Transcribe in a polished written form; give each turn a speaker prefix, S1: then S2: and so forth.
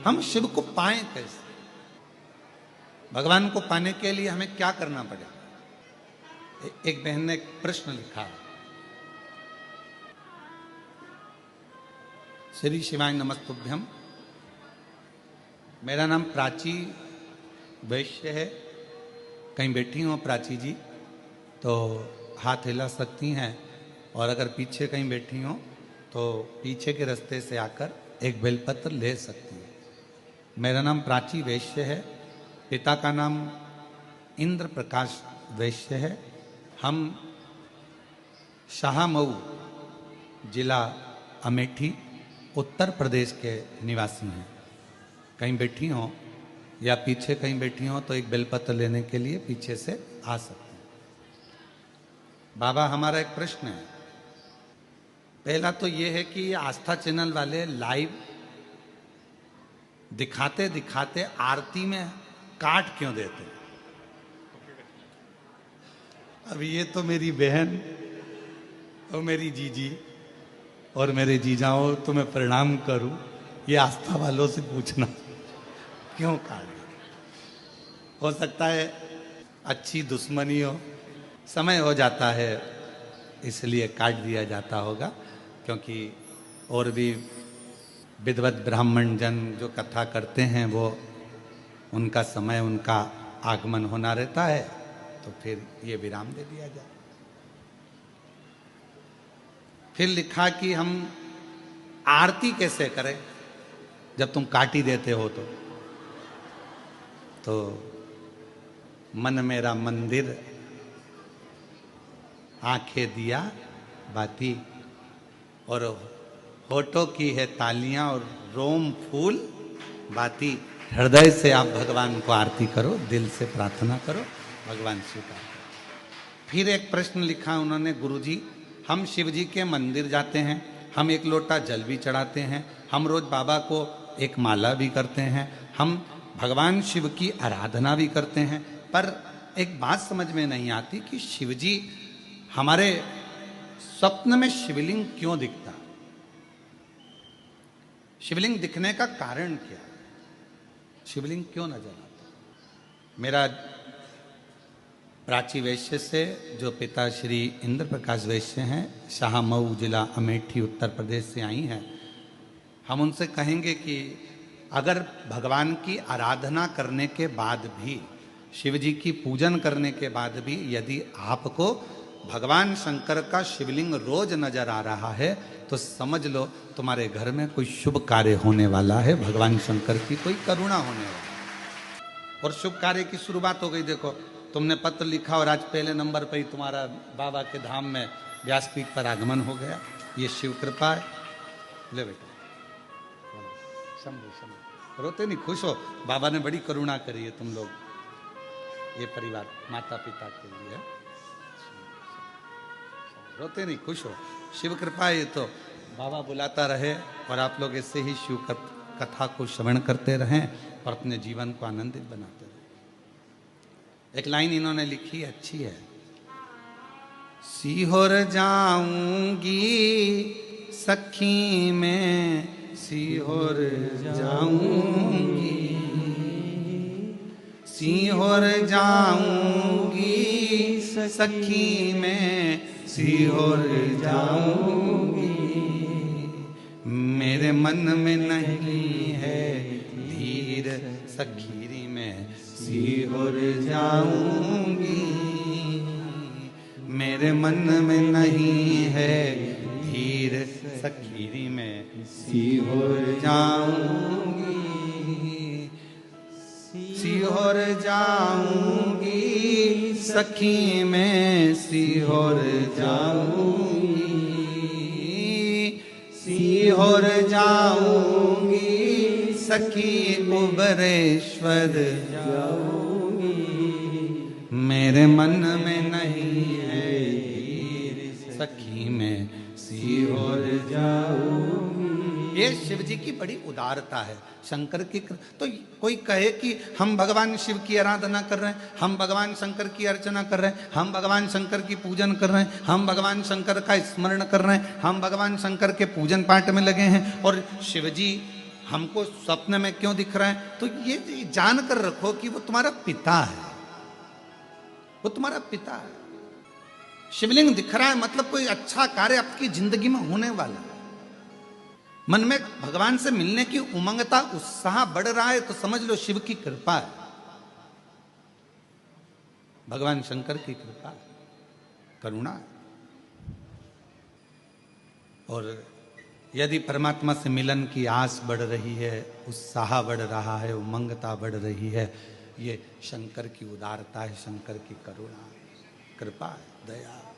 S1: हम शिव को पाएं कैसे? भगवान को पाने के लिए हमें क्या करना पड़ेगा? एक बहन ने एक प्रश्न लिखा, श्री शिवाय नमस्तुभ्यम, मेरा नाम प्राची वैश्य है। कहीं बैठी हो प्राची जी तो हाथ हिला सकती हैं, और अगर पीछे कहीं बैठी हो तो पीछे के रास्ते से आकर एक बेलपत्र ले सकती हैं। मेरा नाम प्राची वैश्य है, पिता का नाम इंद्र प्रकाश वैश्य है। हम शाहमऊ जिला अमेठी उत्तर प्रदेश के निवासी हैं। कहीं बैठी हो या पीछे कहीं बैठी हो तो एक बेलपत्र लेने के लिए पीछे से आ सकते हैं। बाबा, हमारा एक प्रश्न है। पहला तो ये है कि आस्था चैनल वाले लाइव दिखाते दिखाते आरती में काट क्यों देते? अब ये तो मेरी बहन और मेरी जीजी और मेरे जीजाओं, तो मैं प्रणाम करूं, ये आस्था वालों से पूछना क्यों काट? हो सकता है अच्छी दुश्मनी हो, समय हो जाता है इसलिए काट दिया जाता होगा, क्योंकि और भी विद्वत ब्राह्मण जन जो कथा करते हैं वो उनका समय, उनका आगमन होना रहता है, तो फिर ये विराम दे दिया जाए। फिर लिखा कि हम आरती कैसे करें जब तुम काट ही देते हो तो मन मेरा मंदिर, आंखें दिया बाती, और होठों की है तालियां और रोम फूल बाती। हृदय से आप भगवान को आरती करो, दिल से प्रार्थना करो, भगवान स्वीकार करो। फिर एक प्रश्न लिखा उन्होंने, गुरुजी हम शिव जी के मंदिर जाते हैं, हम एक लोटा जल भी चढ़ाते हैं, हम रोज बाबा को एक माला भी करते हैं, हम भगवान शिव की आराधना भी करते हैं, पर एक बात समझ में नहीं आती कि शिव जी हमारे स्वप्न में शिवलिंग क्यों दिखता? शिवलिंग दिखने का कारण क्या? शिवलिंग क्यों नजर आता? मेरा प्राची वैश्य से, जो पिता श्री इंद्र प्रकाश वैश्य हैं, शाहमऊ जिला अमेठी उत्तर प्रदेश से आई हैं, हम उनसे कहेंगे कि अगर भगवान की आराधना करने के बाद भी, शिव जी की पूजन करने के बाद भी यदि आपको भगवान शंकर का शिवलिंग रोज नजर आ रहा है तो समझ लो तुम्हारे घर में कोई शुभ कार्य होने वाला है, भगवान शंकर की कोई करुणा होने वाली है। और शुभ कार्य की शुरुआत हो गई। देखो, तुमने पत्र लिखा और आज पहले नंबर पर ही तुम्हारा बाबा के धाम में व्यासपीठ पर आगमन हो गया। ये शिव कृपा है। ले बेटा, शंभू शंभू, रोते नहीं, खुश हो, बाबा ने बड़ी करुणा करी है तुम लोग, ये परिवार माता पिता के लिए। रोते नहीं, खुश हो, शिव कृपा है। तो बाबा बुलाता रहे और आप लोग ऐसे ही शिव कथा को श्रवण करते रहें और अपने जीवन को आनंदित बनाते रहें। एक लाइन इन्होंने लिखी, अच्छी है। सीहोर जाऊंगी सखी में, सीहोर जाऊंगी, सीहोर जाऊंगी सखी में, सीहोर जाऊंगी, मेरे मन में नहीं है धीर सखीरी में, सीहोर जाऊंगी, मेरे मन में नहीं है धीर सखीरी में, सीहोर जाऊंगी, सीहोर जाऊंगी सखी में, सीहोर जाऊंगी, सीहोर जाऊंगी सखी कुबरेश्वर जाऊंगी, मेरे मन में नहीं है धीर सखी में, सीहोर जाऊंगी। ये शिव जी की बड़ी उदारता है, शंकर की। तो कोई कहे कि हम भगवान शिव की आराधना कर रहे हैं, हम भगवान शंकर की अर्चना कर रहे हैं, हम भगवान शंकर की पूजन कर रहे हैं, हम भगवान शंकर का स्मरण कर रहे हैं, हम भगवान शंकर के पूजन पाठ में लगे हैं, और शिव जी हमको स्वप्न में क्यों दिख रहा है? तो ये जान कर रखो कि वो तुम्हारा पिता है, वो तुम्हारा पिता है। शिवलिंग दिख रहा है मतलब कोई अच्छा कार्य आपकी जिंदगी में होने वाला है। मन में भगवान से मिलने की उमंगता, उत्साह बढ़ रहा है तो समझ लो शिव की कृपा है, भगवान शंकर की कृपा है, करुणा है। और यदि परमात्मा से मिलन की आस बढ़ रही है, उत्साह बढ़ रहा है, उमंगता बढ़ रही है, ये शंकर की उदारता है, शंकर की करुणा है, कृपा है, दया है।